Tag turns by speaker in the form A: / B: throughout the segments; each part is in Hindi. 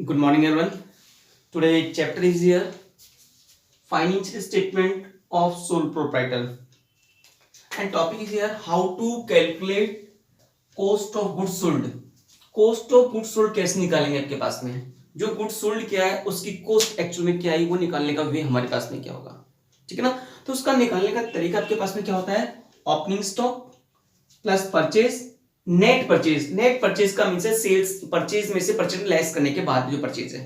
A: Good morning, everyone. Today, chapter is here financial statement of sole proprietor, and topic is here how to calculate cost of goods sold. Cost of goods sold कैसे निकालेंगे आपके पास में जो गुड्स सोल्ड क्या है उसकी कॉस्ट एक्चुअल में क्या है वो निकालने का वे हमारे पास में क्या होगा, ठीक है ना। तो उसका निकालने का तरीका आपके पास में क्या होता है, opening stock plus purchase net purchase. Net purchase का मीन्स है सेल्स परचेज में से परचेज लेस करने के बाद जो परचेज है,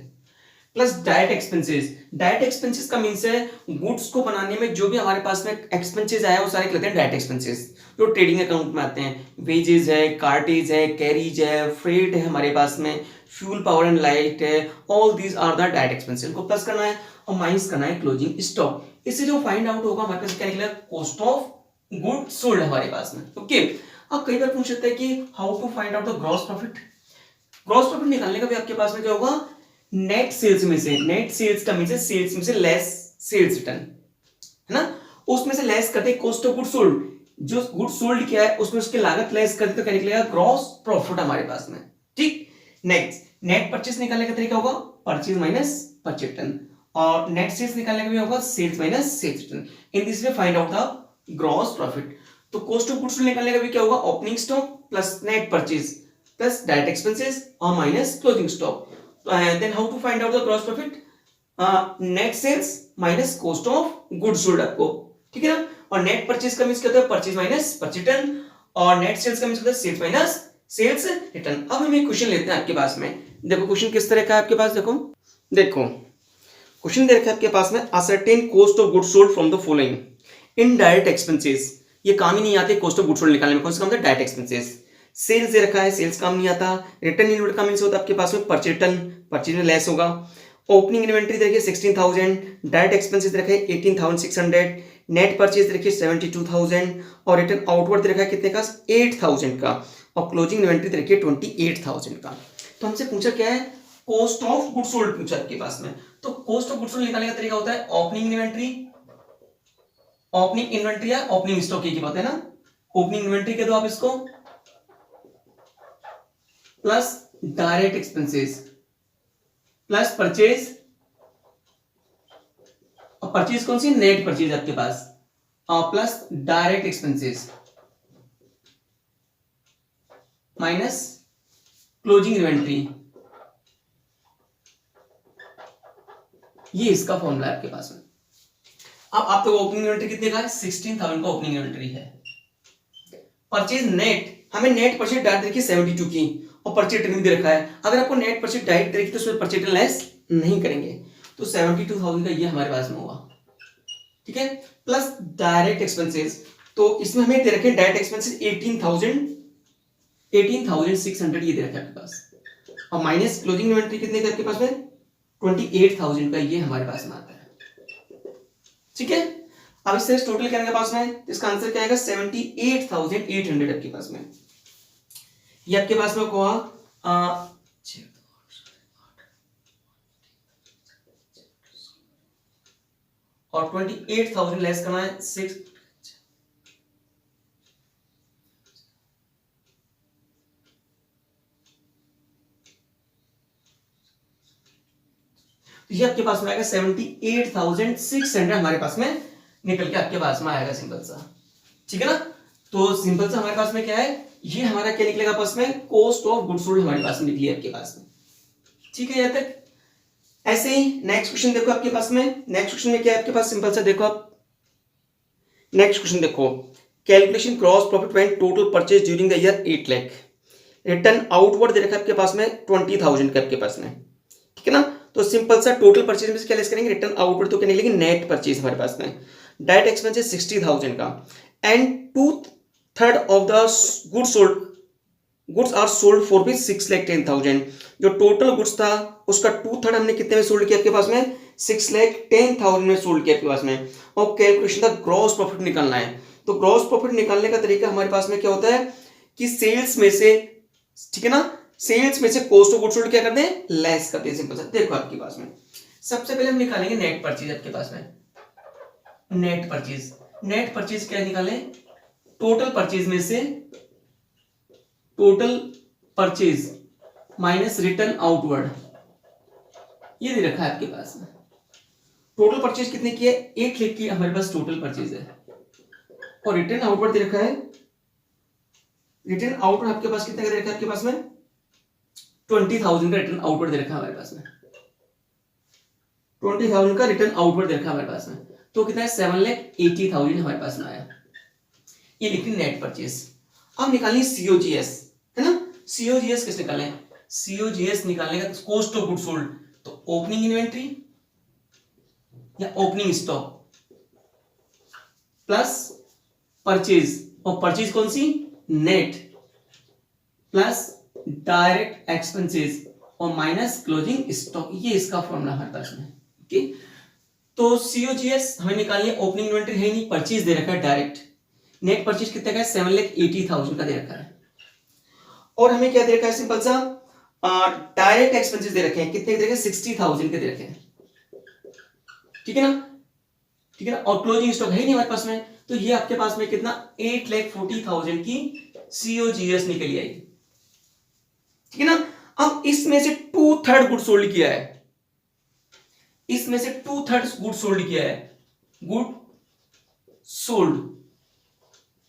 A: plus direct expenses. Direct expenses का मीन्स है गुड्स को बनाने में जो भी हमारे पास में एक्सपेंसेस आया वो सारे कहते हैं डायरेक्ट एक्सपेंसेस, जो ट्रेडिंग अकाउंट में आते हैं। वेजेस है, कार्टेज है, कैरीज है, फ्रेट है हमारे पास में, फ्यूल पावर एंड लाइट है, all these are the direct expenses को प्लस करना है और माइनस करना है क्लोजिंग स्टॉक। इससे जो फाइंड आउट होगा हमारे पास क्या निकलेगा, कॉस्ट ऑफ गुड सोल्ड हमारे पास में। ओके, अब कई बार पूछ सकते हैं कि how to find out the gross profit. Gross profit निकालने का भी आपके पास में क्या होगा, नेट सेल्स में से, नेट सेल्स का मींस सेल्स में से लेस सेल्स रिटर्न है ना, उसमें से लेस करते कॉस्ट ऑफ गुड सोल्ड। जो गुड सोल्ड क्या है उसमें उसकी लागत लेस करते तो क्या निकलेगा, ग्रॉस प्रॉफिट हमारे पास में। ठीक, नेक्स्ट नेट परचेस निकालने का तरीका होगा परचेज माइनस परचेज रिटर्न, और नेट सेल्स निकालने का भी होगा sales minus sales return. In this way find out the gross profit. तो कॉस्ट ऑफ गुड्स सोल्ड निकालने का भी क्या होगा, opening stock plus net purchase plus direct expenses और minus closing stock. then how to find out the gross profit, net sales minus cost of goods sold आपको, ठीक है ना। और नेट परचेज का मींस क्या होता है, परचेज माइनस परचेज रिटर्न, और नेट सेल्स का मींस होता है सेल्स माइनस सेल्स रिटर्न। अब हम एक क्वेश्चन लेते हैं आपके पास में। देखो क्वेश्चन किस तरह का है आपके पास, देखो देखो क्वेश्चन दे रखा है आपके पास में, ascertain cost of goods sold from the following in direct expenses. ये काम ही नहीं आते कॉस्ट ऑफ गुड्स सोल्ड निकालने में, कौन सा काम होता है, डायरेक्ट एक्सपेंसेस। सेल्स दे रखा है, सेल्स काम नहीं आता। रिटर्न इनवर्ट का मींस होता है आपके पास में परचेज रिटर्न, परचेज में लेस होगा। ओपनिंग इन्वेंटरी देखिए 16,000, डायरेक्ट एक्सपेंसेस रखे 18,600, नेट परचेज देखिए 72,000, और रिटर्न आउटवर्ड रखा है कितने का, 8,000 का, और क्लोजिंग इन्वेंटरी देखिए 28,000 का। तो हमसे पूछा क्या है, कॉस्ट ऑफ गुड्स सोल्ड पूछा आपके पास में। तो कॉस्ट ऑफ गुड्स सोल्ड निकालने का तरीका होता है ओपनिंग इन्वेंटरी, ओपनिंग इन्वेंटरी या ओपनिंग स्टॉक की बात है ना। ओपनिंग इन्वेंटरी कह दो आप इसको, plus direct expenses plus purchase, और परचेज कौन सी, नेट परचेज आपके पास, और plus direct expenses minus closing inventory. ये इसका फॉर्मूला है आपके पास में। अब आप तो ओपनिंग इन्वेंटरी कितने का है, 16,000 का ओपनिंग इन्वेंटरी है। परचेज नेट, हमें नेट परचेज डायरेक्ट देखिए 72 की, और परचेज रिटर्न भी दे रखा है। अगर आपको नेट परचेज डायरेक्ट देखिए तो उसमें परचेज रिटर्न लेस नहीं करेंगे, तो 72,000 का ये हमारे पास में होगा, ठीक है। प्लस डायरेक्ट एक्सपेंसेस, तो इसमें हमें दे रखे डायरेक्ट एक्सपेंसेस 18,600 ये दे रखा है आपके पास, और माइनस क्लोजिंग इन्वेंटरी कितने का आपके पास में, 28,000 का ये हमारे पास में आता है, ठीक है। अब इससे टोटल क्या पास में, इसका आंसर क्या आएगा, 78,800 आपके पास में। ये आपके पास में हुआ और 28,000 लेस करना है 6, ये आपके पास में आएगा 78,600 हमारे पास में निकल के आपके पास में आएगा, सिंपल सा, ठीक है ना। तो सिंपल सा हमारे पास में क्या है, ये हमारा क्या निकलेगा पास में, कॉस्ट ऑफ गुड्स सोल्ड हमारे पास में निकली है आपके पास में, ठीक है। यहां तक ऐसे ही नेक्स्ट क्वेश्चन देखो आपके पास में। नेक्स्ट क्वेश्चन में क्या है आपके पास, सिंपल सा देखो आप नेक्स्ट क्वेश्चन देखो, calculation gross profit when total purchase during the year 8 lakh, return outward दे रखा है आपके पास में 20,000 का आपके पास में, ठीक है ना। तो सिंपल सा टोटल परचेज में से क्या लेस करेंगे, रिटर्न आउटवर्ड, तो क्या निकलेगी नेट परचेज हमारे पास में। डायरेक्ट एक्सपेंसेस 60,000 का, and 2/3 of the goods sold, goods are sold for भी 6,10,000। जो टोटल गुड्स था उसका 2/3 हमने कितने में सोल्ड किया आपके पास में, 6,10,000 में सोल्ड किया आपके पास में। और कैलकुलेशन का ग्रॉस प्रॉफिट निकालना है। तो ग्रॉस प्रॉफिट निकालने का तरीका हमारे पास में क्या होता है कि सेल्स में से, ठीक है ना, सेल्स में से कॉस्ट ऑफ गुड्स सोल्ड क्या करते हैं, लेस करते हैं, सिंपल सा। देखो आपके पास में सबसे पहले हम निकालेंगे नेट परचेज आपके पास में। नेट परचेज, नेट परचेज क्या निकालें, टोटल परचेज में से total purchase minus return outward, ये दे रखा है आपके पास में। टोटल परचेज कितने की है, 8 लाख की हमारे पास टोटल परचेज है। और रिटर्न आउटवर्ड दे रखा है, रिटर्न आउटवर्ड आपके पास कितने का दे रखा है आपके पास में, 20,000 का रिटर्न आउटवर्ड दे रखा है हमारे पास में, 20,000 का रिटर्न आउटवर्ड दे रखा है हमारे पास में। तो कितना है, 7,80,000 हमारे पास में आया। ये लिखी नेट परचेज। अब निकालनी सीओजीएस, है ना। सीओजीएस किस निकाले, सीओजीएस निकालने का कॉस्ट ऑफ गुड सोल्ड, तो ओपनिंग इन्वेंट्री या ओपनिंग स्टॉक प्लस परचेज, और परचेज कौन सी, नेट, प्लस डायरेक्ट एक्सपेंसेस और माइनस क्लोजिंग स्टॉक, ये इसका फॉर्मूला हमारे पास में। ओके, तो सीओजीएस हमें निकालनी है, ओपनिंग इन्वेंट्री है नहीं, परचेज दे रखा है डायरेक्ट, नेट परचेज कितने का है, 7,80,000 का दे रखा है। और हमें क्या दे रखा है, सिंपल सा डायरेक्ट एक्सपेंसेस दे रखे हैं, कितने दे रखे हैं, 60,000 के दे रखे हैं, ठीक है ना, ठीक है ना। और क्लोजिंग स्टॉक है ही नहीं हमारे पास में, तो ये आपके पास में कितना, 8,40,000 की सीओजीएस निकली आई, ठीक है ना। अब इसमें से 2/3 गुड सोल्ड किया है, इसमें से 2/3 गुड सोल्ड किया है, गुड सोल्ड,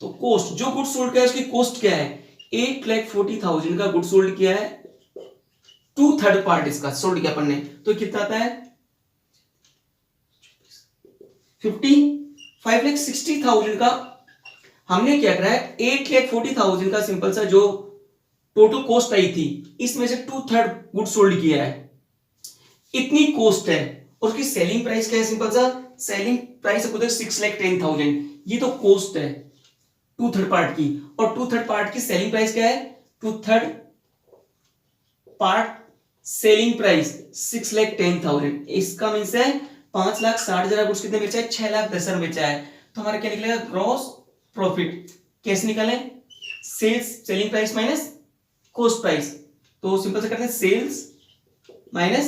A: तो कॉस्ट, जो गुड सोल्ड किया है उसकी कॉस्ट क्या है, 8,40,000 का गुड सोल्ड किया है, 2/3 पार्ट इसका सोल्ड किया अपन ने, तो कितना आता है 5,60,000 का। हमने क्या करा है, 8,40,000 का सिंपल सा जो टोटल कॉस्ट आई थी, इसमें से 2/3 गुड सोल्ड किया है, इतनी कॉस्ट है। और उसकी सेलिंग प्राइस क्या है, सिंपल सा सेलिंग प्राइस है 6,10,000, ये तो कॉस्ट है 2/3 पार्ट की, और 2/3 पार्ट की सेलिंग प्राइस क्या है, 2/3 पार्ट सेलिंग प्राइस 6,10,000, इसका मीन्स है 5,60,000 गुड्स कितने बेचा है, 6,10,000 बेचा है। तो हमारा क्या निकलेगा, ग्रॉस प्रॉफिट कैसे निकालें, sales selling price minus cost price, तो सिंपल से करते हैं सेल्स माइनस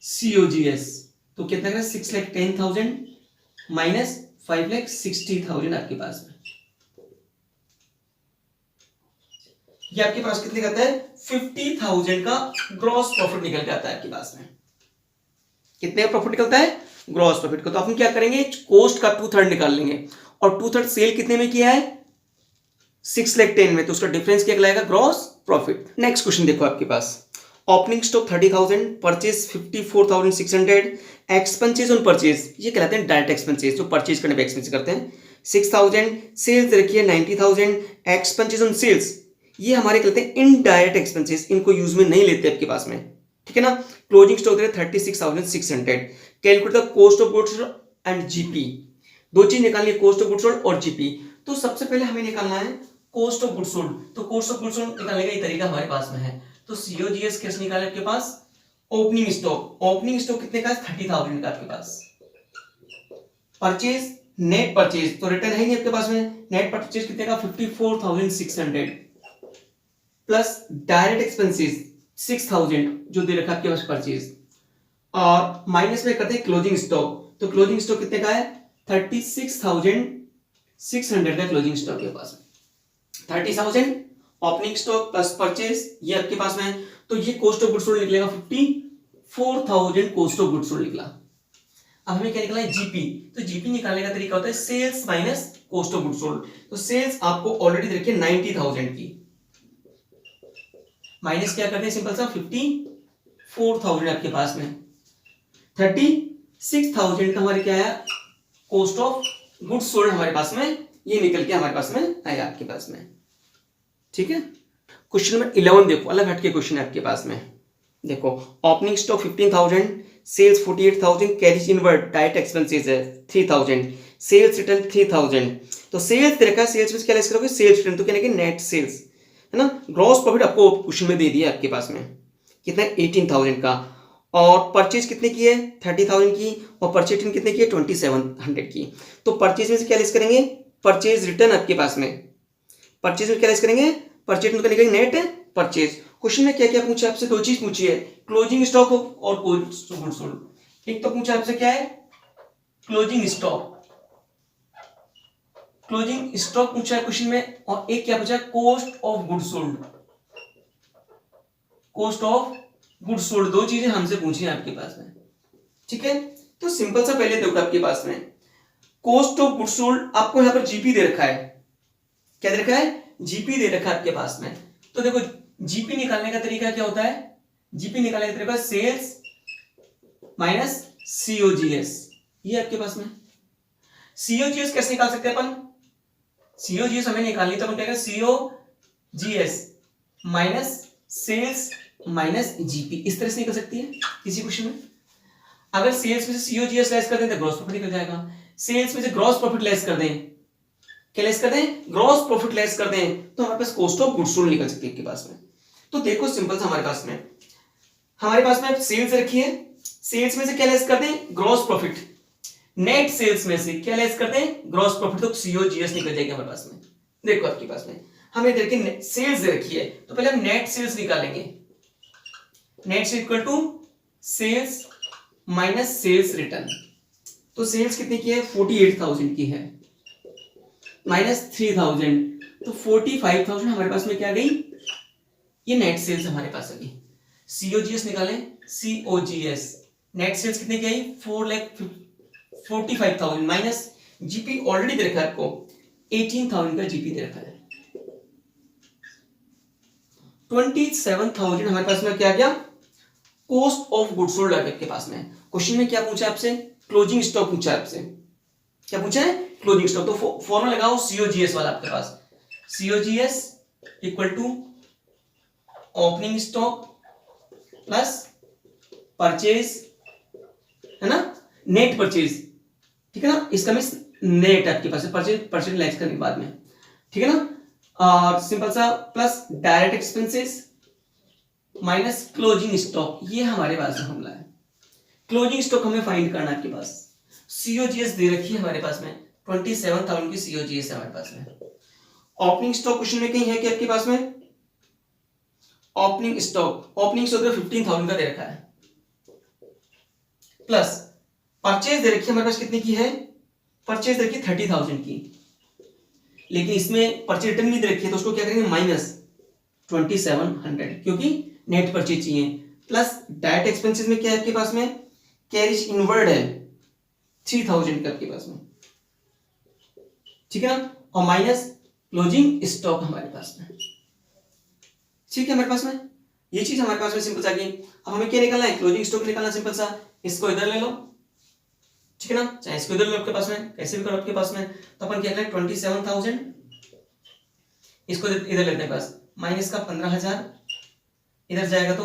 A: सीओजीएस, तो कितना करें, 6,10,000 माइनस 5,60,000 आपके पास में, ये आपके पास कितने का आता है, 50,000 का ग्रॉस प्रॉफिट निकल के आता है आपके पास में। कितने का प्रॉफिट निकलता है, ग्रॉस प्रॉफिट को, तो अपन क्या करेंगे, कॉस्ट का 2/3 निकाल लेंगे, और 2/3 सेल कितने में किया है, 6,10,000 में, तो उसका डिफरेंस क्या कहलाएगा, ग्रॉस प्रॉफिट। नेक्स्ट क्वेश्चन देखो आपके पास, opening stock 30,000, purchase 54,600, expenses on purchase, ये कहलाते हैं डायरेक्ट एक्सपेंसेस, जो परचेज करने पे एक्सपेंस करते हैं, 6,000, सेल्स रखिए 90,000, एक्सपेंसेस ऑन सेल्स, ये हमारे कहते हैं इनडायरेक्ट एक्सपेंसेस, इनको यूज में नहीं लेते आपके पास में, ठीक है ना। Closing stock 36,600, calculate the cost of goods and GP, दो चीज निकालनी है, कॉस्ट ऑफ गुड्स सोल्ड और जीपी। तो सबसे पहले हमें निकालना है कॉस्ट ऑफ गुड्स सोल्ड, तो कॉस्ट ऑफ गुड्स सोल्ड निकालने का ये तरीका हमारे पास में है। तो सीओजीएस कैसे निकाले आपके पास, ओपनिंग स्टॉक, ओपनिंग स्टॉक कितने का है, 30,000 का आपके पास, परचेज नेट परचेज, तो रिटर्न है नहीं आपके पास में, नेट परचेज कितने का, 54,600, प्लस डायरेक्ट एक्सपेंसेस 6,000 जो दे रखा है आपके पास परचेज, और माइनस में करते हैं क्लोजिंग स्टॉक, तो क्लोजिंग स्टॉक कितने का है, 36,600 का क्लोजिंग स्टॉक के पास में, 30,000 ओपनिंग स्टॉक प्लस परचेज ये आपके पास में है, तो ये कॉस्ट ऑफ गुड्स सोल्ड निकलेगा 54,000 कॉस्ट ऑफ गुड्स सोल्ड निकला। अब हमें क्या निकला है, जीपी, तो जीपी निकालने का तरीका होता है sales minus cost of goods sold, तो सेल्स आपको ऑलरेडी देखिए 90,000 की, माइनस क्या करते हैं, सिंपल सा 54,000 आपके पास में, 36,000 का हमारे क्या आया, कॉस्ट ऑफ गुड्स सोल्ड हमारे पास में, ये निकल के हमारे पास में आया आपके पास में, ठीक है। क्वेश्चन नंबर 11 देखो, अलग हटके क्वेश्चन है आपके पास में, देखो opening stock 15,000, sales 48,000, carriage inward direct expenses है 3,000, सेल्स रिटर्न 3,000, तो सेल्स देखा, सेल्स में क्या लेस करोगे, सेल्स रिटर्न, तो क्या लिखेंगे, नेट सेल्स, है ना। ग्रॉस प्रॉफिट आपको क्वेश्चन में दे दिया आपके पास में, कितना है 18,000 का, और परचेज कितने की है 30,000 की, और परचेज रिटर्न कितने की है 2,700 की, तो परचेज में से क्या लेस करेंगे, परचेज रिटर्न आपके पास में, परचेज में क्या लेस करेंगे, परचेज में निकलेगा नेट परचेज। क्वेश्चन में क्या क्या पूछा आपसे, दो चीज पूछी है, क्लोजिंग स्टॉक और कॉस्ट ऑफ गुड्स सोल्ड। एक तो पूछा आपसे क्या है, क्लोजिंग स्टॉक, क्लोजिंग स्टॉक पूछा है क्वेश्चन में, और एक क्या पूछा, cost of goods sold, cost of goods sold, दो चीजें हमसे पूछी है आपके पास में। ठीक है, तो सिंपल सा पहले देखो आपके पास में कॉस्ट ऑफ गुड्स सोल्ड, आपको यहां पर जीपी दे रखा है, क्या दे रखा है, जीपी दे रखा है आपके पास में। तो देखो जीपी निकालने का तरीका क्या होता है, जीपी निकालने का तरीका सेल्स माइनस सीओजीएस, ये आपके पास में। सीओजीएस कैसे निकाल सकते हैं अपन, सीओजीएस हमें निकालनी तो अपन क्या करें, COGS minus sales minus GP, इस तरह से निकल सकती है किसी क्वेश्चन में। अगर सेल्स में से सीओजीएस लेस कर दें तो ग्रॉस प्रॉफिट निकल जाएगा, सेल्स में से ग्रॉस प्रॉफिट लेस कर दें, क्या लेस कर दें, ग्रॉस प्रॉफिट लेस कर दें, तो हमारे पास कॉस्ट ऑफ गुड्स सोल्ड निकल सकती है आपके पास में। तो देखो सिंपल सा हमारे पास में सेल्स रखी है, सेल्स में से क्या लेस कर दें, ग्रॉस प्रॉफिट, नेट सेल्स में से क्या लेस कर दें, ग्रॉस प्रॉफिट, तो सीओजीएस निकल जाएगी हमारे पास में। देखो आपके पास में हमें देखिए सेल्स रखी है, तो पहले हम नेट सेल्स निकालेंगे, net sales equal to sales minus sales return. तो सेल्स कितने की है, 48,000 की है, माइनस 3,000, तो 45,000 हमारे पास में क्या गई, ये नेट सेल्स हमारे पास आ गई। सीओजीएस निकालें, सीओजीएस नेट सेल्स कितने की आई, 4,45,000 माइनस जीपी ऑलरेडी दे रखा है आपको, 18,000 का जीपी दे रखा है, 27,000 हमारे पास में क्या आ गया, कॉस्ट ऑफ गुड्स सोल्ड आपके पास में। क्वेश्चन में क्या पूछा आपसे, क्लोजिंग स्टॉक पूछा आपसे, क्या पूछा है, क्लोजिंग स्टॉक। तो फॉर्मूला लगाओ सीओजीएस वाला आपके पास, COGS equal to opening stock plus purchase, है ना, नेट परचेज, ठीक है ना, इसका मींस नेट आपके पास परचेज लेस करने के बाद में, ठीक है ना, और सिंपल सा plus direct expenses minus closing stock, ये हमारे पास में फॉर्मूला है। क्लोजिंग स्टॉक हमें फाइंड करना है आपके पास, सीओजीएस दे रखी है हमारे पास में, 27,000 की सीओजीएस है हमारे पास में। ओपनिंग स्टॉक क्वेश्चन में कहीं है कि आपके पास में, ओपनिंग स्टॉक 15,000 का दे रखा है, प्लस परचेज दे रखी है हमारे पास कितने की है, परचेज दे रखी है 30,000 की, लेकिन इसमें परचेज रिटर्न नहीं दे रखी है, तो उसको क्या करेंगे, माइनस 2700, क्योंकि नेट परचेज चाहिए, प्लस डायरेक्ट एक्सपेंसेस में क्या है आपके पास में, कैरिज इनवर्ड है 3,000 का आपके पास में, ठीक है ना, और माइनस क्लोजिंग स्टॉक हमारे पास में, ठीक है, हमारे पास में ये चीज हमारे पास में सिंपल सा गई। अब हमें क्या निकालना है, क्लोजिंग स्टॉक निकालना, सिंपल सा, इसको इधर ले लो, ठीक है ना, चाहे इसको इधर लो आपके पास में, कैसे भी करो आपके पास में, तो अपन क्या करें, 27,000 इसको इधर लेते हैं पास, माइनस का 15,000 इधर जाएगा तो,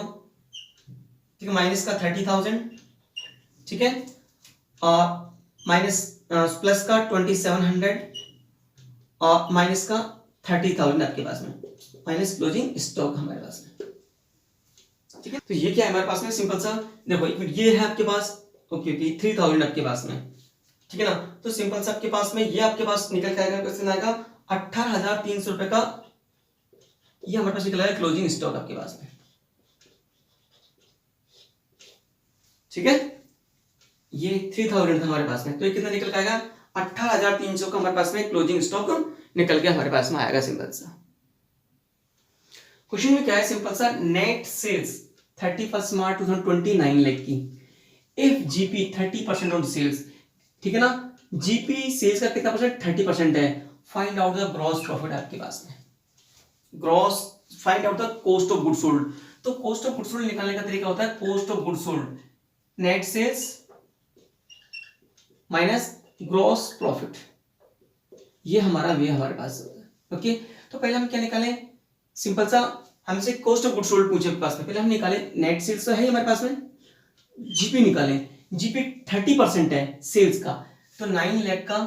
A: ठीक है, माइनस का 30,000, ठीक है, और माइनस प्लस का 2700 और माइनस का 30,000 आपके पास में, माइनस क्लोजिंग स्टॉक हमारे पास में, ठीक है। तो ये क्या है हमारे पास में, सिंपल सा देखो, एक मिनट, ये है आपके पास, ओके 3,000 आपके पास में, ठीक है ना, तो सिंपल सा आपके पास में ये आपके पास निकल के आएगा, कैसे आएगा, 18,300 रुपए का ये हमारे पास निकला है क्लोजिंग स्टॉक आपके पास में, ठीक है, ये 3,000 था हमारे पास में, तो ये कितना निकल के आएगा, 18,300 का हमारे पास में क्लोजिंग स्टॉक निकल के हमारे पास में आएगा। सिंपल सा क्वेश्चन में क्या है, सिंपल सा, नेट सेल्स 31 मार्च 2029 लाख की, इफ जीपी 30% ऑन सेल्स, ठीक है ना, जीपी सेल्स का कितना परसेंट, 30% है, find out the gross profit आपके पास में, gross find out the cost of goods sold. तो कॉस्ट ऑफ गुड्स सोल्ड निकालने का तरीका होता है, cost of goods sold net sales minus gross profit, ये हमारा वे हमारे पास होता है, ओके। तो पहले हम क्या निकालें, सिंपल सा, हमसे कॉस्ट ऑफ गुड्स सोल्ड पूछे पास में, पहले हम निकाले नेट सेल्स तो है हमारे पास में, जीपी निकाले, जीपी 30% है सेल्स का, तो 9 लाख का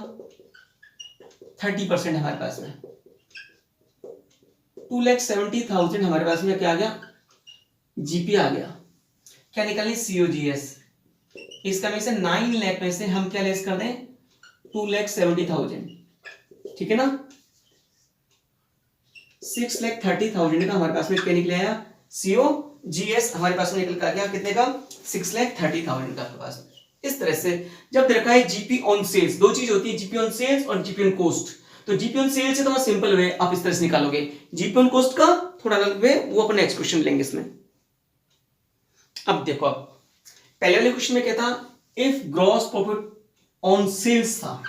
A: 30% हमारे पास में, 2,70,000 हमारे पास में क्या आ गया, जीपी आ गया। क्या निकालें, सीओजीएस, इसका में से 9 लाख में से हम क्या लेस कर दें, 2,70,000, ठीक है ना, 6,30,000 का हमारे पास में क्या निकले आया, सीओजीएस हमारे पास में निकल कर गया कितने का, 6,30,000 का आपके पास में। इस तरह से जब देखा है जीपी ऑन सेल्स, दो चीज होती है, जीपी ऑन सेल्स और जीपी ऑन कॉस्ट। तो जीपी ऑन सेल्स है तो सिंपल वे आप इस तरह से निकालोगे, जीपी ऑन कॉस्ट का थोड़ा अलग वे, वो अपन नेक्स्ट क्वेश्चन लेंगे इसमें। अब देखो, आप पहले वाले क्वेश्चन में क्या था, if gross profit on sales था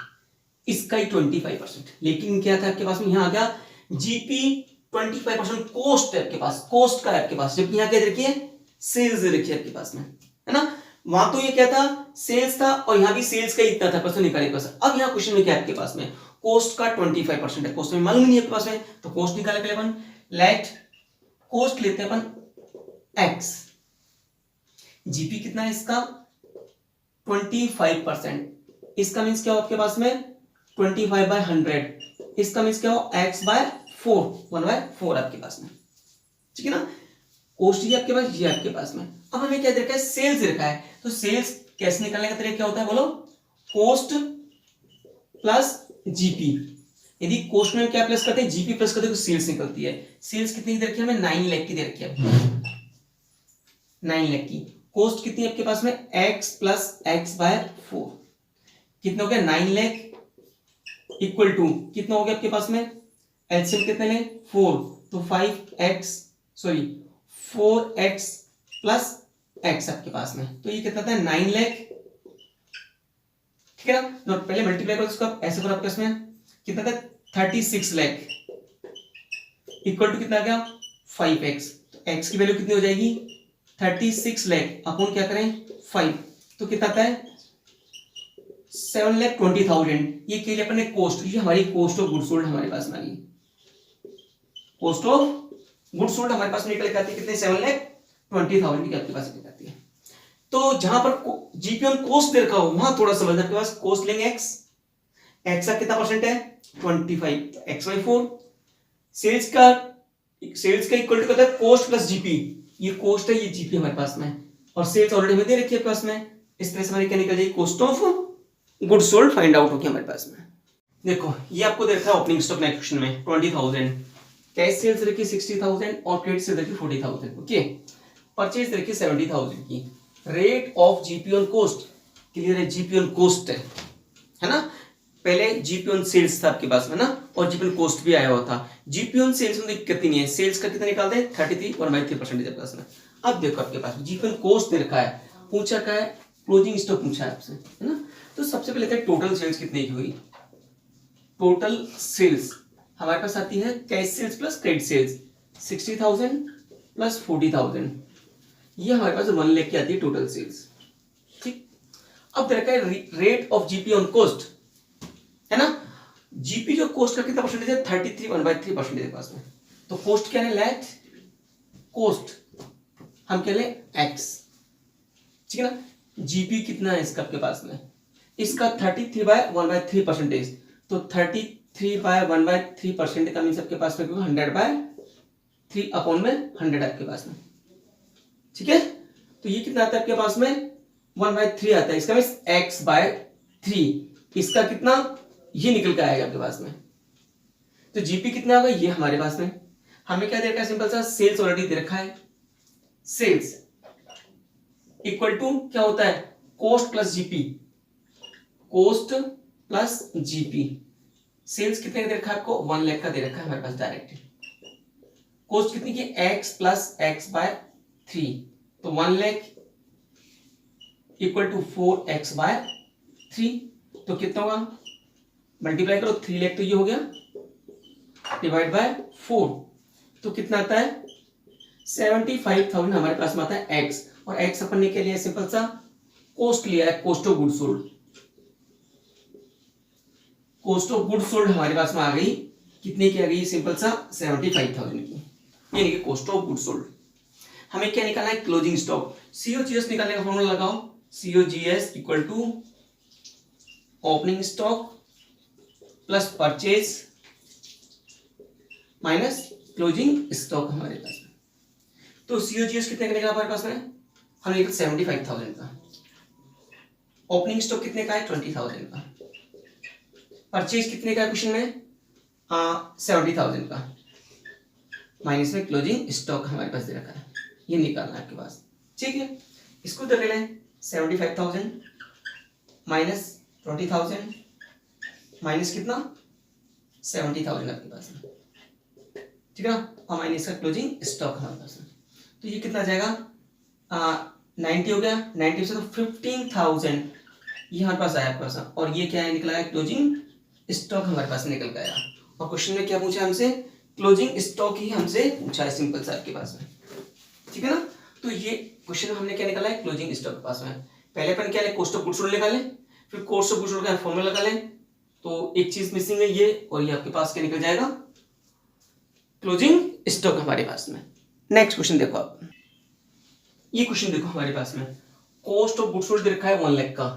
A: इसका ही 25%, लेकिन क्या था आपके पास में, यहां आ गया जीपी 25% कोस्ट है आपके पास, कोस्ट का है आपके पास, जबकि यहाँ क्या दे रखी है, सेल्स दे रखी है आपके पास में, है ना। वहां तो ये क्या था, सेल्स था, और यहाँ भी सेल्स का इतना था परसेंट निकाले पास। अब यहाँ क्वेश्चन में क्या है आपके पास में, कोस्ट का 25% है, कोस्ट में मालूम नहीं है आपके पास में, तो कोस्ट निकाले पहले अपन, लेट कोस्ट लेते हैं अपन एक्स, जीपी कितना है इसका 25%, इसका मीन्स क्या हो आपके पास में 25/100, इसका मीन्स क्या हो x/4, 1/4 आपके पास में, ठीक है ना। कोस्ट ये आपके पास, ये आपके पास में। अब हमें क्या देखा है, सेल्स देखा है, तो सेल्स कैसे निकालने का तरीका क्या होता है बोलो, कोस्ट प्लस जीपी। यदि कोस्ट में क्या प्लस करते हैं, जीपी प्लस करते हैं, तो सेल्स निकलती है। सेल्स कितनी दे रखी है हमें, 9 लाख की दे रखी है, 9 लाख की। कोस्ट कितनी है आपके पास में, x प्लस x/4, कितना हो गया 9 लाख इक्वल टू कितना हो गया आपके पास में, एलसीएम कितने लें 4, तो 4x प्लस x आपके पास में, तो ये कितना था 9 लाख, ठीक है ना। तो पहले मल्टीप्लाई करो इसको, ऐसे करो आपके पास में कितना था 36 लाख इक्वल टू कितना आ गया 5x, तो x की वैल्यू कितनी हो जाएगी 36 लाख अपन क्या करें 5, तो कितना आता है 7,20,000। ये के लिए अपन ने कोस्ट, ये हमारी कोस्ट ऑफ गुड्स सोल्ड हमारे पास में आ गई, कोस्ट ऑफ गुड्स सोल्ड हमारे पास में निकल के आती है कितने 7,20,000 की आपके पास निकल आती है। तो जहां पर जीपी ऑन कोस्ट दे रखा हो वहां थोड़ा समझना, आपके पास कोस्ट लेंगे x का कितना परसेंट है 25, x/4, सेल्स का इक्वल टू होता है कोस्ट प्लस जीपी, ये कोस्ट है ये जीपी हमारे पास में, और सेल्स ऑलरेडी हमें दे रखी है पास में, इस तरह से हमारी क्या निकल जाएगी, cost of goods sold find out होगी हमारे पास में। देखो ये आपको दे रखा है ओपनिंग स्टॉक नेक्स्ट क्वेश्चन में 20,000, कैश सेल्स रखी 60,000 और क्रेडिट सेल्स रखी 40,000, ओके। परचेज रखी 70,000 की, rate of GP on cost, clear है, जीपी ऑन कोस्ट है ना, पहले जीपी ऑन सेल्स था आपके पास में ना, और जीपी ऑन कोस्ट भी आया हुआ था। जीपी ऑन सेल्स में दिक्कत नहीं है, सेल्स का कितना निकालते हैं 33 1/3% आपके पास में। अब देखो आपके पास जीपी ऑन कोस्ट दे रखा है, पूछा क्या है क्लोजिंग स्टॉक पूछा है आपसे, है ना। तो सबसे पहले टोटल सेल्स कितने की हुई, टोटल सेल्स हमारे पास आती है cash sales plus credit sales 60,000 plus 40,000, ये हमारे पास 1 लाख की आती है टोटल सेल्स, ठीक। अब देखा है rate of GP on cost, है ना, जीपी जो कोस्ट का कितना परसेंटेज है 33 1/3% के पास में, तो कोस्ट क्या है लेट कोस्ट हम क्या लें x, ठीक है ना। जीपी कितना है इसका आपके पास में, इसका 33/1/3%, तो 33/1/3% का मींस आपके पास में 100/3 अपॉन में 100 आपके पास में, ठीक है। तो ये कितना आता है आपके पास में 1/3 आता है, इसका मींस x/3, इसका कितना ये निकल के आएगा आपके पास में। तो जीपी कितना होगा ये हमारे पास में, हमें क्या दे रखा है सिंपल सा, सेल्स ऑलरेडी दे रखा है, सेल्स इक्वल टू क्या होता है cost plus GP, cost plus GP. Sales कितने का दे रखा है आपको 1 लाख का दे रखा है हमारे पास डायरेक्ट, कोस्ट कितनी की x प्लस x/3, तो 1 लाख इक्वल टू 4x/3, तो कितना होगा मल्टीप्लाई करो 3 लाख, तो ये हो गया डिवाइड बाय 4, तो कितना आता है 75,000 हमारे पास में आता है x, और x अपन ने क्या लिया सिंपल सा कोस्ट लिया है, cost of goods sold, cost of goods sold हमारे पास में आ गई, कितने की आ गई सिंपल सा 75,000 की, यानी कि कोस्ट ऑफ गुड्स सोल्ड। हमें क्या निकालना है क्लोजिंग स्टॉक, सीओजीएस निकालने का फॉर्मूला लगाओ, COGS equal to opening stock plus purchase minus closing stock हमारे पास में। तो सीओजीएस कितने का निकला हमारे पास में, हमने निकला 75,000 का, ओपनिंग स्टॉक कितने का है 20,000 का, परचेज कितने का क्वेश्चन में 70,000 का, माइनस में क्लोजिंग स्टॉक हमारे पास दे रखा है, ये निकालना है आपके पास, ठीक है। इसको तो ले लें 75,000 माइनस 20,000 माइनस कितना 70,000 आपके पास में, ठीक है ना, और माइनस का क्लोजिंग स्टॉक हमारे पास में, तो ये कितना आ जाएगा 90 हो गया, 90 से तो 15,000 ये हमारे पास आया आपके पास, और ये क्या है निकला है क्लोजिंग स्टॉक हमारे पास निकल गया। और क्वेश्चन में क्या पूछा हमसे, क्लोजिंग स्टॉक ही हमसे पूछा है सिंपल सा आपके पास में, ठीक है ना। तो ये क्वेश्चन में हमने क्या निकाला है, क्लोजिंग स्टॉक पास में। पहले अपन क्या है, कॉस्ट ऑफ गुड्स सोल्ड निकालें, फिर कॉस्ट ऑफ गुड्स सोल्ड का फॉर्मूला लगा लें, तो एक चीज मिसिंग है ये, और ये आपके पास क्या निकल जाएगा, क्लोजिंग स्टॉक हमारे पास में। नेक्स्ट क्वेश्चन देखो आप, ये क्वेश्चन देखो हमारे पास में, कॉस्ट ऑफ गुड्स सोल्ड दे रखा है 1 लाख का,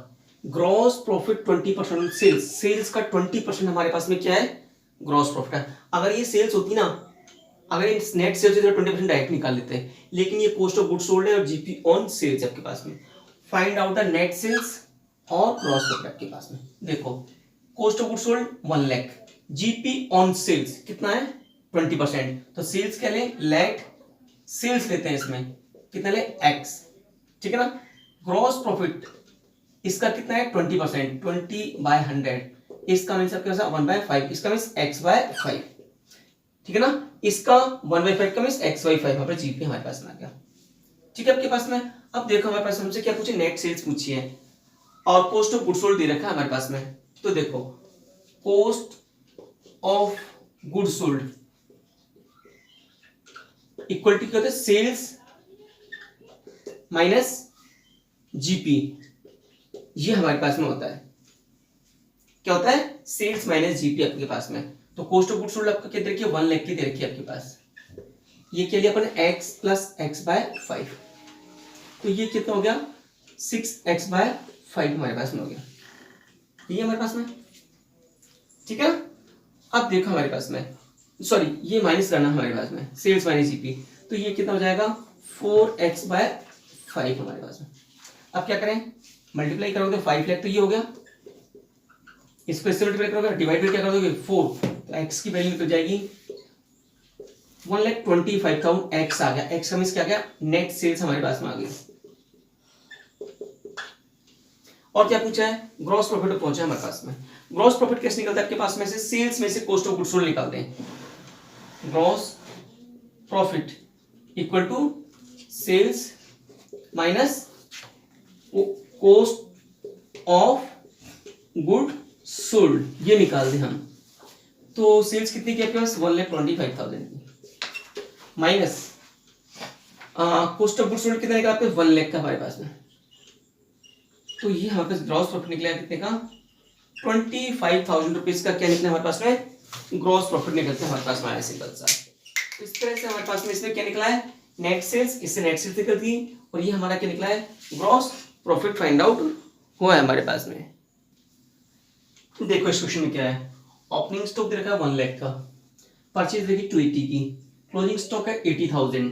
A: ग्रॉस प्रॉफिट 20% सेल्स, सेल्स का 20% हमारे पास में क्या है, ग्रॉस प्रॉफिट है। अगर ये सेल्स होती ना, अगर ये नेट सेल्स होती तो 20% डायरेक्ट निकाल लेते हैं, लेकिन ये कॉस्ट ऑफ गुड्स सोल्ड है और जीपी ऑन सेल्स आपके पास में। Find out the net sales और ग्रॉस प्रॉफिट आपके पास में। देखो cost of goods sold 1 lakh, GP on sales कितना है 20%, तो सेल्स क्या लें, लेट सेल्स लेते हैं, इसमें कितना ले x, ठीक है ना। ग्रॉस प्रॉफिट इसका कितना है 20%, 20/100, इसका मीन्स आपके पास 1/5, इसका मीन्स x/5, ठीक है ना। इसका 1/5 का मीन्स x/5 हमारे पास जीपी हमारे पास में आ गया, ठीक है आपके पास में। अब देखो हमारे पास हमसे क्या पूछे, नेट सेल्स पूछी है और कॉस्ट ऑफ गुड्स सोल्ड दे रखा है हमारे पास में। तो देखो cost of goods sold equal to क्या होता है, सेल्स माइनस जीपी, ये हमारे पास में होता है, क्या होता है, सेल्स माइनस जीपी आपके पास में। तो कॉस्ट ऑफ गुड्स सोल्ड आपका क्या दे रखी है, 1 लाख की दे रखी है आपके पास, ये क्या लिया अपन x प्लस x/5, तो ये कितना हो गया 6x/5 हमारे पास में हो गया, ये हमारे पास में, ठीक है। अब देखो हमारे पास में, सॉरी ये माइनस करना हमारे पास में, सेल्स माइनस जीपी, तो ये कितना हो जाएगा 4x/5 हमारे पास में। अब क्या करें, मल्टीप्लाई करोगे तो 5 लाख, तो ये हो गया, इसको इससे मल्टीप्लाई करोगे, डिवाइड क्या कर दोगे 4, तो x की वैल्यू निकल जाएगी 1,25,000, x आ गया, x का मींस क्या आ गया, नेट सेल्स हमारे पास में आ गई। और क्या पूछा है, ग्रॉस प्रॉफिट पहुंचा हमारे पास में। ग्रॉस प्रॉफिट कैसे निकलता है आपके पास में से, सेल्स में से कॉस्ट ऑफ गुड्स सोल्ड निकालते हैं। Gross profit equal to sales minus cost of good sold, ये निकाल दें हम। तो सेल्स कितनी की आपके पास 1,25,000 की, minus cost of good sold कितना निकला आपके 1 लाख का हमारे पास में, तो ये हमारे पास ग्रॉस प्रॉफिट निकला कितने का 25,000 रुपीज का, क्या निकला हमारे पास में, ग्रॉस प्रॉफिट निकलता है हमारे पास में, सिंपल सा। इस तरह से हमारे पास में इसमें क्या निकला है, नेट सेल्स, इससे नेट सेल्स निकलती है, और ये हमारा क्या निकला है, ग्रॉस प्रॉफिट फाइंड आउट हुआ है हमारे पास में। देखो इस क्वेश्चन में क्या है, ओपनिंग स्टॉक दे रखा है 1 लाख का, परचेज देखिए 280 की, क्लोजिंग स्टॉक है 80,000,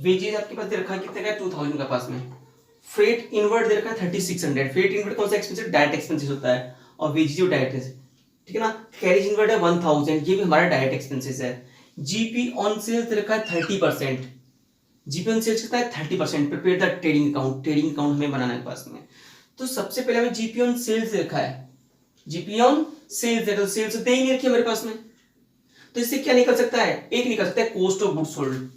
A: वेजेज आपके पास दे रखा है कितने का 2,000 का पास में, फ्रेट इनवर्ड दे रखा है 3600, फ्रेट इनवर्ड कौन सा एक्सपेंसिव, डायरेक्ट एक्सपेंसिव होता है, और वेजेज डायरेक्ट है, ठीक है ना। कैरेज इनवर्ड है 1000, ये भी हमारा डायरेक्ट एक्सपेंसेस है। जीपी ऑन सेल्स दे रखा है 30%, जीपी ऑन सेल्स कितना है 30%, prepare the trading account, trading account हमें बनाना है पास में। तो सबसे पहले हमें जीपी ऑन सेल्स रखा है, जीपी ऑन सेल्स देखो, सेल्स दे ही नहीं रखी हमारे पास में, तो इससे क्या निकल सकता है, एक निकल सकता है cost of goods sold,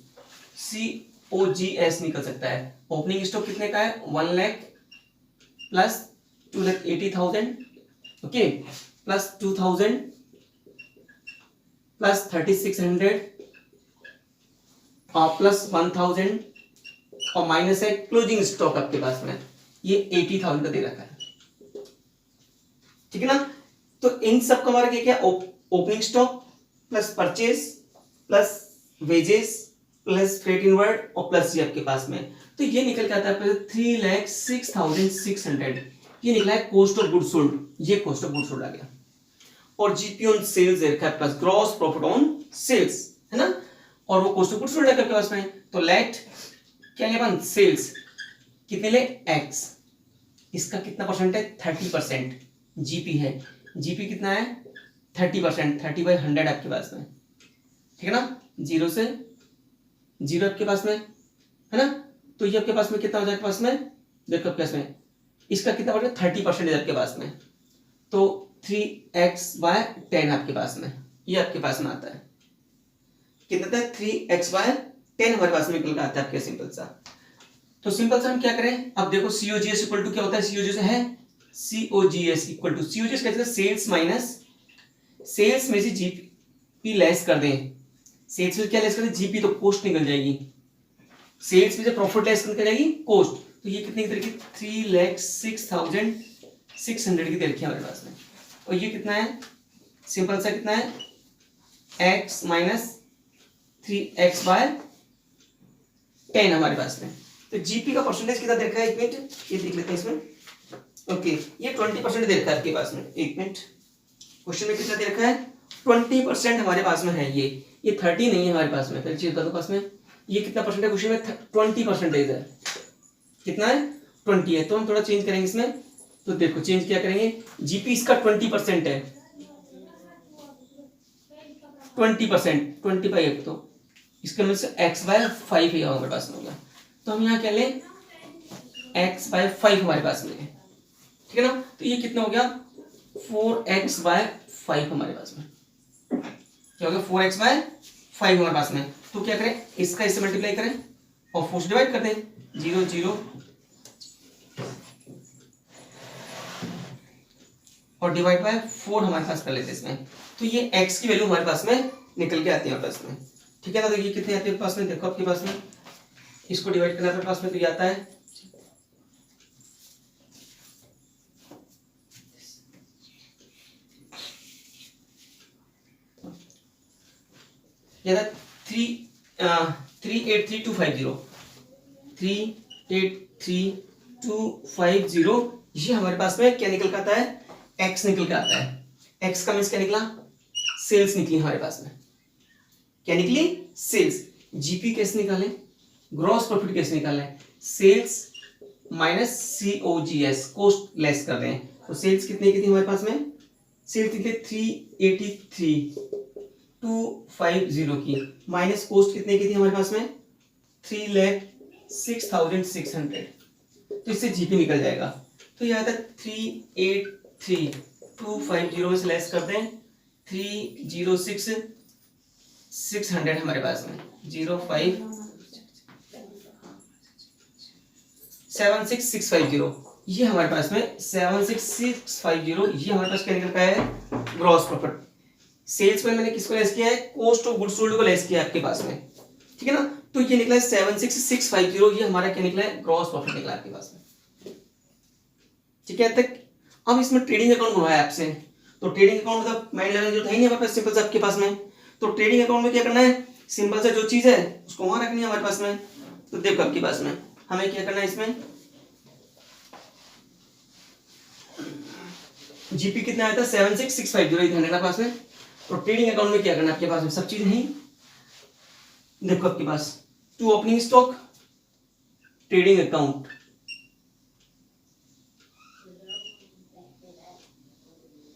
A: COGS निकल सकता है। ओपनिंग स्टॉक कितने का है 1 lakh plus 2,80,000, okay, plus 2,000 plus 3,600 और प्लस 1,000 और माइनस है क्लोजिंग स्टॉक आपके पास में, ये 80,000 का दे रखा है, ठीक है ना। तो इन सब का हमारा क्या क्या, opening stock plus purchase plus wages plus freight inward और प्लस ये आपके पास में, तो ये निकल के आता है आपके 3,06,600, ये निकला है कॉस्ट ऑफ गुड्स सोल्ड, ये कॉस्ट ऑफ गुड्स सोल्ड आ गया। और जीपी ऑन सेल्स है plus gross profit on sales, है ना, और वो कॉस्ट ऑफ गुड्स सोल्ड है आपके पास में। तो लेट क्या है अपन, सेल्स कितने ले x, इसका कितना परसेंट है 30%, जीपी है, जीपी कितना है 30%, 30/100 आपके पास में, ठीक है ना, 0 से 0 आपके पास में, है ना। तो ये आपके पास में कितना हो जाएगा पास में, देखो आपके पास में इसका कितना बढ़ेगा 30% आपके पास में, तो 3x/10 आपके पास में, ये आपके पास में आता है, कितना था 3x/10 हमारे पास में निकल आता है आपके, सिंपल सा। तो सिंपल से हम क्या करें, अब देखो COGS इक्वल टू क्या होता है, COGS है COGS इक्वल टू COGS कैसे, सेल्स माइनस, सेल्स में से जीपी लेस कर दें, सेल्स में क्या लेस कर दें, जीपी, तो कॉस्ट निकल जाएगी, सेल्स में से प्रॉफिट लेस निकल जाएगी कॉस्ट, तो ये कितने की तरह की 3,06,600 की तरह हमारे पास में, और ये कितना है, सिंपल सा कितना है, x माइनस 3x/10 हमारे पास में। तो जीपी का परसेंटेज कितना दे रखा है, एक मिनट ये देख लेते हैं इसमें। ओके, ये 20% दे रखा है आपके पास में, एक मिनट, क्वेश्चन में कितना दे रखा है, 20% हमारे पास में है, ये 30 नहीं है हमारे पास में, फिर चीज पास में ये कितना परसेंट है, क्वेश्चन में 20% है, कितना है 20 है, तो हम थोड़ा चेंज करेंगे इसमें, तो देखो चेंज क्या करेंगे, जीपी इसका 20% है, 20% 25, तो इसके मतलब से x/5 ही हमारे पास में होगा, तो हम यहाँ क्या लें, x/5 हमारे पास में है, ठीक है ना, तो ये कितना हो गया 4x/5 हमारे पास में, क्या हो गया 4x/5 हमारे पास में, तो क्या करें, इसका इससे मल्टीप्लाई करें और 4 से डिवाइड कर दें, 0 0 और डिवाइड बाय 4 हमारे पास कर लेते हैं इसमें, तो ये x की वैल्यू हमारे पास में निकल के आती है हमारे पास में, ठीक है ना, तो ये कितने आते हैं पास में, देखो आपके पास में, इसको डिवाइड करना आपके पास में, तो ये आता है ये 3,83250, 3,83250, ये हमारे पास में क्या निकल के आता है, x निकल के आता है, x का मीन्स क्या निकला, सेल्स निकली हमारे पास में, क्या निकली, सेल्स, जीपी कैसे निकालें, ग्रॉस प्रॉफिट कैसे निकालें, sales minus COGS, cost less कर दें, तो सेल्स कितने की थी हमारे पास में, सेल्स निकले 3,83,250 की, माइनस कॉस्ट कितने की थी हमारे पास में, 3,06,600, तो इससे जीपी निकल जाएगा, तो यह आता है 3,83,250 में से लेस कर दें 3,06,600 हमारे पास में, 0,5,76,650, ये हमारे पास में 76650, ये हमारे पास क्या निकल पाया है, ग्रॉस प्रॉफिट, सेल्स में मैंने किसको लेस किया है, कॉस्ट ऑफ गुड्स सोल्ड को लेस किया है आपके पास में, ठीक है ना, तो ये निकला है 76650, ये हमारा क्या निकला है, ग्रॉस प्रॉफिट निकला आपके पास में, ठीक है तक। अब इसमें ट्रेडिंग अकाउंट बनवाया आपसे, तो ट्रेडिंग अकाउंट मतलब माइंड लगाने की जरूरत है नहीं हमारे पास, सिंपल से आपके पास में, तो ट्रेडिंग अकाउंट में क्या करना है, सिंपल से जो चीज है उसको वहां रखनी है हमारे पास में, तो देखो आपके पास में हमें क्या करना है, इसमें जीपी कितना आया था 76650 ध्यान रखना पास में, तो ट्रेडिंग अकाउंट में क्या करना है आपके पास में, सब चीज नहीं, देखो आपके पास two opening stock, trading account,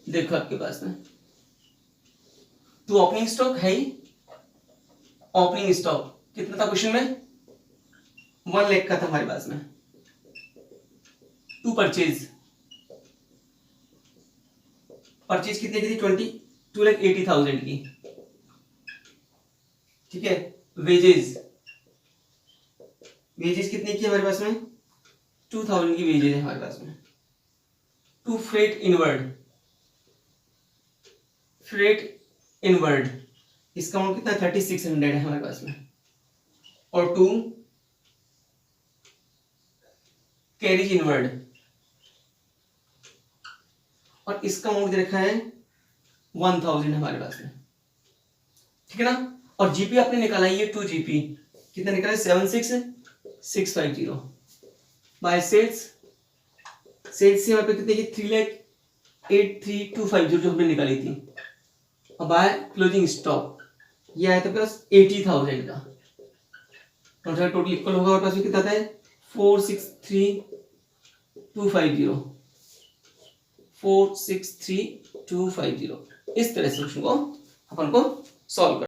A: देखो आपके पास में टू ओपनिंग स्टॉक है ही, ओपनिंग स्टॉक कितना था क्वेश्चन में, 1 लाख का था हमारे पास में, टू परचेज, परचेज कितने की थी 2,80,000 की, ठीक है, वेजेस, वेजेस कितने की हमारे पास में, 2,000 की वेजेस है हमारे पास में, to freight inward, freight inward इसका अमाउंट कितना 3,600 है हमारे पास में, और टू कैरिज इनवर्ड, और इसका अमाउंट दे रखा है 1,000 हमारे पास में, ठीक है ना, और जीपी आपने निकाला है ये 2 GP कितना निकाला है 76650, बाय सेल्स, सेल्स से हमारे पे कितने की 3,83,250 जो हमने निकाली थी, और बाय क्लोजिंग स्टॉक ये आया था प्लस 80,000 का, तो टोटल इक्वल होगा हमारे पास में कितना आता है 463,250, 463,250, इस तरह से क्वेश्चन को अपन को सॉल्व कर